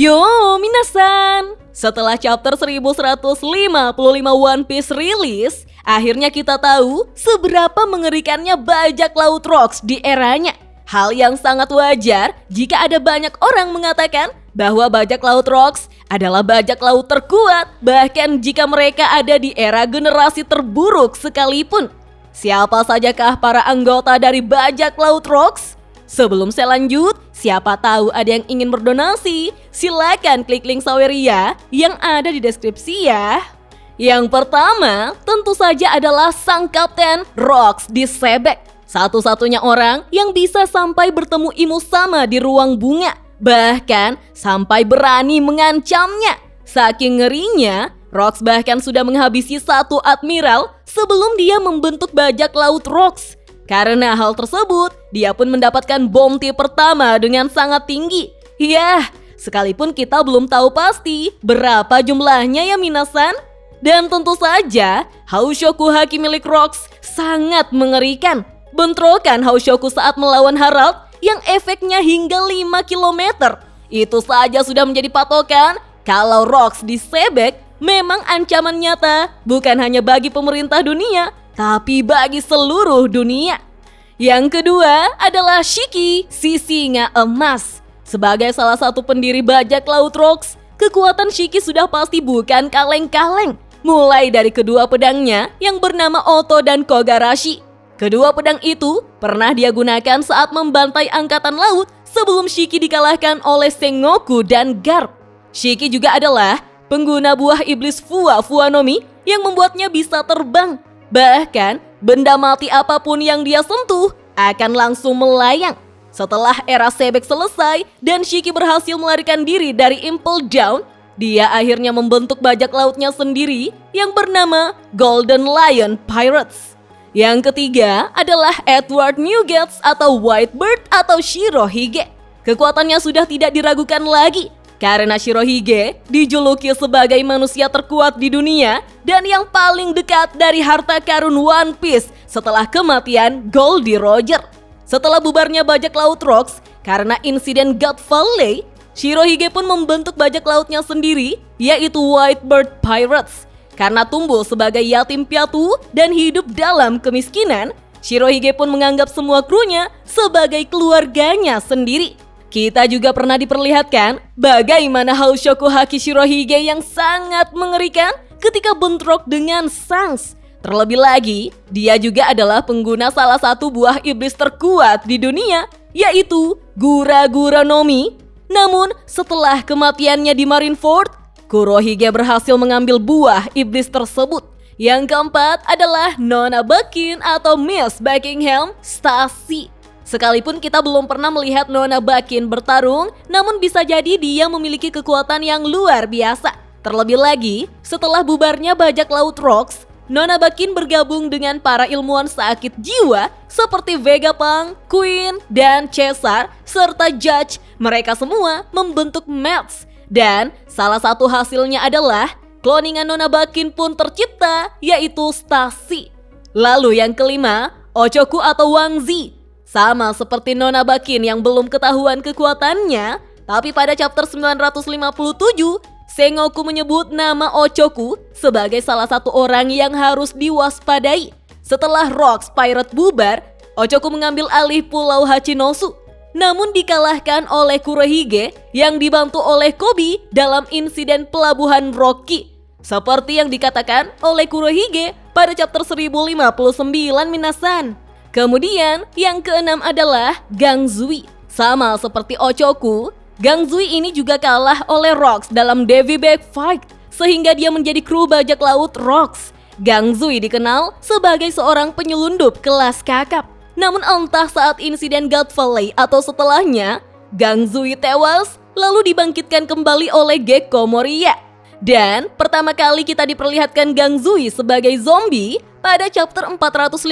Yo, minasan! Setelah chapter 1155 One Piece rilis, akhirnya kita tahu seberapa mengerikannya bajak laut Rocks di eranya. Hal yang sangat wajar jika ada banyak orang mengatakan bahwa bajak laut Rocks adalah bajak laut terkuat, bahkan jika mereka ada di era generasi terburuk sekalipun. Siapa sajakah para anggota dari bajak laut Rocks? Sebelum saya lanjut, siapa tahu ada yang ingin berdonasi, silakan klik link Saweria yang ada di deskripsi ya. Yang pertama, tentu saja adalah sang kapten Rocks di Sebek. Satu-satunya orang yang bisa sampai bertemu Imusama di ruang bunga. Bahkan sampai berani mengancamnya. Saking ngerinya, Rocks bahkan sudah menghabisi satu admiral sebelum dia membentuk bajak laut Rocks. Karena hal tersebut, dia pun mendapatkan bounty pertama dengan sangat tinggi. Yah, sekalipun kita belum tahu pasti berapa jumlahnya ya minasan. Dan tentu saja, Haushoku Haki milik Rocks sangat mengerikan. Bentrokan Haushoku saat melawan Harald yang efeknya hingga 5 km. Itu saja sudah menjadi patokan kalau Rocks di Sebek memang ancaman nyata bukan hanya bagi pemerintah dunia, tapi bagi seluruh dunia. Yang kedua adalah Shiki, si singa emas. Sebagai salah satu pendiri bajak laut Rocks, kekuatan Shiki sudah pasti bukan kaleng-kaleng. Mulai dari kedua pedangnya yang bernama Oto dan Kogarashi. Kedua pedang itu pernah dia gunakan saat membantai angkatan laut sebelum Shiki dikalahkan oleh Sengoku dan Garp. Shiki juga adalah pengguna buah iblis Fua no Mi yang membuatnya bisa terbang. Bahkan, benda mati apapun yang dia sentuh akan langsung melayang. Setelah era Sebek selesai dan Shiki berhasil melarikan diri dari Impel Down, dia akhirnya membentuk bajak lautnya sendiri yang bernama Golden Lion Pirates. Yang ketiga adalah Edward Newgates atau Whitebird atau Shirohige. Kekuatannya sudah tidak diragukan lagi. Karena Shirohige dijuluki sebagai manusia terkuat di dunia dan yang paling dekat dari harta karun One Piece setelah kematian Goldie Roger. Setelah bubarnya bajak laut Rocks karena insiden God Valley, Shirohige pun membentuk bajak lautnya sendiri yaitu Whitebird Pirates. Karena tumbuh sebagai yatim piatu dan hidup dalam kemiskinan, Shirohige pun menganggap semua krunya sebagai keluarganya sendiri. Kita juga pernah diperlihatkan bagaimana Haushoku Haki Shirohige yang sangat mengerikan ketika bentrok dengan Shanks. Terlebih lagi, dia juga adalah pengguna salah satu buah iblis terkuat di dunia, yaitu Gura-Gura no Mi. Namun, setelah kematiannya di Marineford, Kurohige berhasil mengambil buah iblis tersebut. Yang keempat adalah Nona Bakin atau Miss Buckingham Stacy. Sekalipun kita belum pernah melihat Nona Bakin bertarung, namun bisa jadi dia memiliki kekuatan yang luar biasa. Terlebih lagi, setelah bubarnya bajak laut Rocks, Nona Bakin bergabung dengan para ilmuwan sakit jiwa seperti Vegapunk, Queen, dan Caesar, serta Judge. Mereka semua membentuk Mets. Dan salah satu hasilnya adalah kloningan Nona Bakin pun tercipta, yaitu Stacy. Lalu yang kelima, Ochoku atau Wang Zi. Sama seperti Nona Bakin yang belum ketahuan kekuatannya, tapi pada chapter 957, Sengoku menyebut nama Ochoku sebagai salah satu orang yang harus diwaspadai. Setelah Rocks Pirate bubar, Ochoku mengambil alih pulau Hachinosu. Namun dikalahkan oleh Kurohige yang dibantu oleh Koby dalam insiden pelabuhan Rocky. Seperti yang dikatakan oleh Kurohige pada chapter 1059 minasan. Kemudian yang keenam adalah Gang Zui. Sama seperti Ochoku, Gang Zui ini juga kalah oleh Rocks dalam Davy Bag Fight sehingga dia menjadi kru bajak laut Rocks. Gang Zui dikenal sebagai seorang penyelundup kelas kakap. Namun entah saat insiden God Valley atau setelahnya, Gang Zui tewas lalu dibangkitkan kembali oleh Gekko Moria. Dan pertama kali kita diperlihatkan Gang Zui sebagai zombie pada chapter 450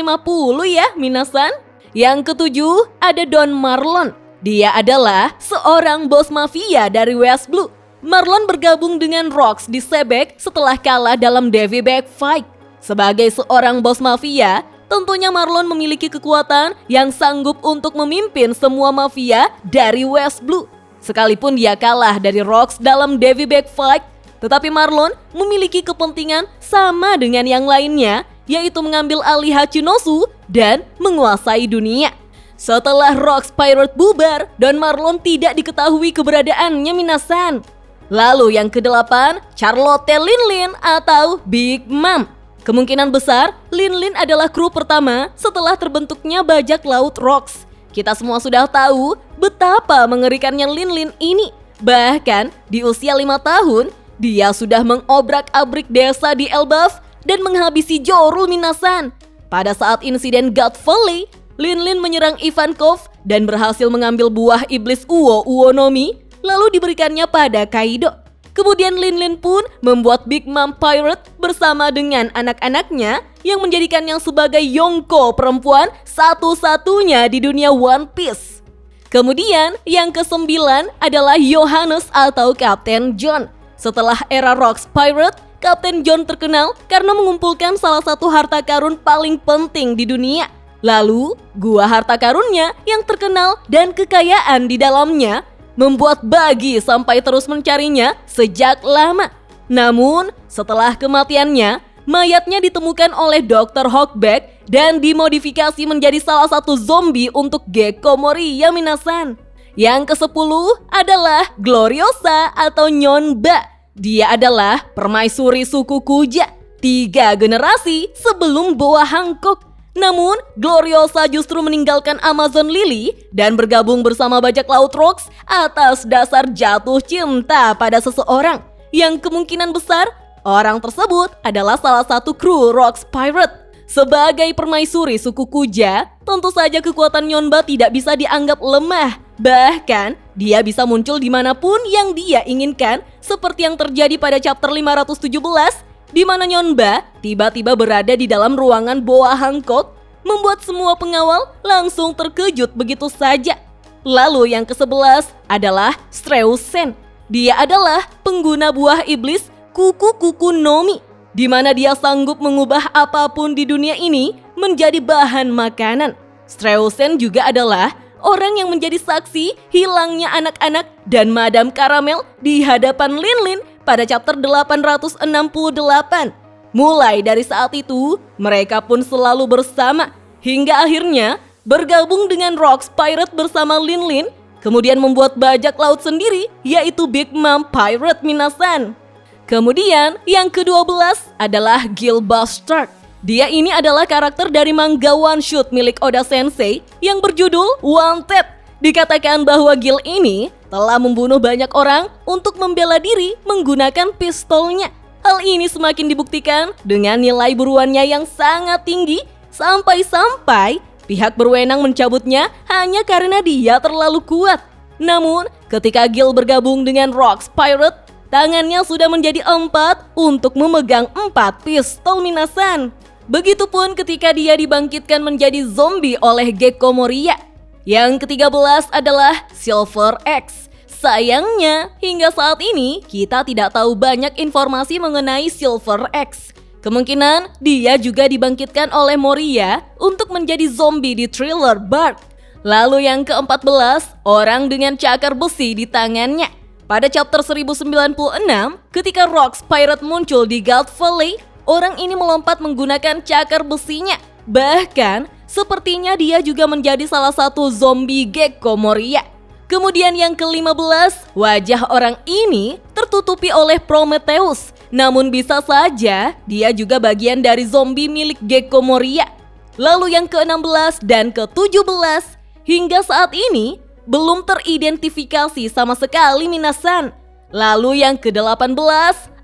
ya minasan. Yang ketujuh ada Don Marlon. Dia adalah seorang bos mafia dari West Blue. Marlon bergabung dengan Rocks di Sebek setelah kalah dalam Davy Bag Fight. Sebagai seorang bos mafia, tentunya Marlon memiliki kekuatan yang sanggup untuk memimpin semua mafia dari West Blue. Sekalipun dia kalah dari Rocks dalam Davy Back Fight, tetapi Marlon memiliki kepentingan sama dengan yang lainnya, yaitu mengambil alih Hachinosu dan menguasai dunia. Setelah Rocks Pirate bubar dan Marlon tidak diketahui keberadaannya minasan. Lalu yang ke-8, Charlotte Linlin atau Big Mom. Kemungkinan besar Linlin adalah kru pertama setelah terbentuknya bajak laut Rocks. Kita semua sudah tahu betapa mengerikannya Linlin ini. Bahkan di usia 5 tahun, dia sudah mengobrak-abrik desa di Elbaf dan menghabisi Jorul minasan. Pada saat insiden God Valley, Linlin menyerang Ivankov dan berhasil mengambil buah iblis Uonomi, lalu diberikannya pada Kaido. Kemudian Linlin pun membuat Big Mom Pirate bersama dengan anak-anaknya yang menjadikannya sebagai Yonko perempuan satu-satunya di dunia One Piece. Kemudian yang ke-9 adalah Johannes atau Kapten John. Setelah era Rocks Pirate, Kapten John terkenal karena mengumpulkan salah satu harta karun paling penting di dunia. Lalu, gua harta karunnya yang terkenal dan kekayaan di dalamnya membuat Buggy sampai terus mencarinya sejak lama. Namun, setelah kematiannya, mayatnya ditemukan oleh Dr. Hawkback dan dimodifikasi menjadi salah satu zombie untuk Gekko Moria minasan. Yang ke-10 adalah Gloriosa atau Nyonba. Dia adalah permaisuri suku Kuja, 3 generasi sebelum Boa Hancock. Namun, Gloriosa justru meninggalkan Amazon Lily dan bergabung bersama bajak laut Rocks atas dasar jatuh cinta pada seseorang. Yang kemungkinan besar, orang tersebut adalah salah satu kru Rocks Pirate. Sebagai permaisuri suku Kuja, tentu saja kekuatan Nyonba tidak bisa dianggap lemah. Bahkan, dia bisa muncul dimanapun yang dia inginkan, seperti yang terjadi pada chapter 517, di mana Nyonba tiba-tiba berada di dalam ruangan Boa Hancock, membuat semua pengawal langsung terkejut begitu saja. Lalu yang ke-11 adalah Streusen. Dia adalah pengguna buah iblis Kuku Nomi, di mana dia sanggup mengubah apapun di dunia ini menjadi bahan makanan. Streusen juga adalah orang yang menjadi saksi hilangnya anak-anak dan Madam Caramel di hadapan Linlin pada chapter 868. Mulai dari saat itu, mereka pun selalu bersama hingga akhirnya bergabung dengan Rocks Pirate bersama Linlin, kemudian membuat bajak laut sendiri yaitu Big Mom Pirate minasan. Kemudian yang ke-12 adalah Gil Bastard. Dia ini adalah karakter dari manga one shot milik Oda Sensei yang berjudul Wanted. Dikatakan bahwa Gil ini telah membunuh banyak orang untuk membela diri menggunakan pistolnya. Hal ini semakin dibuktikan dengan nilai buruannya yang sangat tinggi, sampai-sampai pihak berwenang mencabutnya hanya karena dia terlalu kuat. Namun, ketika Gil bergabung dengan Rocks Pirate, tangannya sudah menjadi 4 untuk memegang 4 pistol minasan. Begitupun ketika dia dibangkitkan menjadi zombie oleh Gekko Moria. Yang ke-13 adalah Silver X. Sayangnya, hingga saat ini kita tidak tahu banyak informasi mengenai Silver X. Kemungkinan dia juga dibangkitkan oleh Moria untuk menjadi zombie di Thriller Bark. Lalu yang ke-14, orang dengan cakar besi di tangannya. Pada chapter 1096, ketika Rocks Pirate muncul di God Valley, orang ini melompat menggunakan cakar besinya. Bahkan, sepertinya dia juga menjadi salah satu zombie Gekko Moria. Kemudian yang ke-15, wajah orang ini tertutupi oleh Prometheus. Namun bisa saja dia juga bagian dari zombie milik Gekko Moria. Lalu yang ke-16 dan ke-17, hingga saat ini belum teridentifikasi sama sekali minasan. Lalu yang ke-18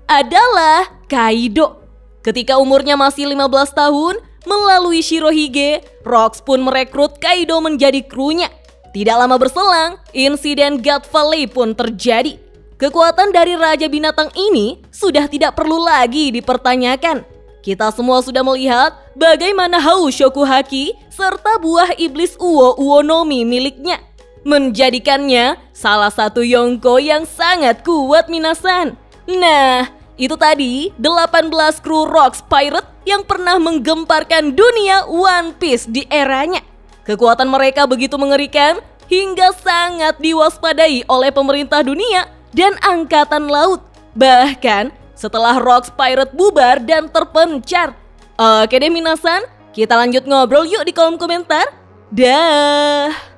adalah Kaido. Ketika umurnya masih 15 tahun, melalui Shirohige, Rocks pun merekrut Kaido menjadi krunya. Tidak lama berselang, insiden God Valley pun terjadi. Kekuatan dari Raja Binatang ini sudah tidak perlu lagi dipertanyakan. Kita semua sudah melihat bagaimana Hau Shokuhaki serta buah iblis Uonomi miliknya, menjadikannya salah satu Yonko yang sangat kuat minasan. Nah, itu tadi 18 kru Rocks Pirate yang pernah menggemparkan dunia One Piece di eranya. Kekuatan mereka begitu mengerikan hingga sangat diwaspadai oleh pemerintah dunia dan angkatan laut. Bahkan setelah Rocks Pirate bubar dan terpencar. Oke deh minasan, kita lanjut ngobrol yuk di kolom komentar. Dah.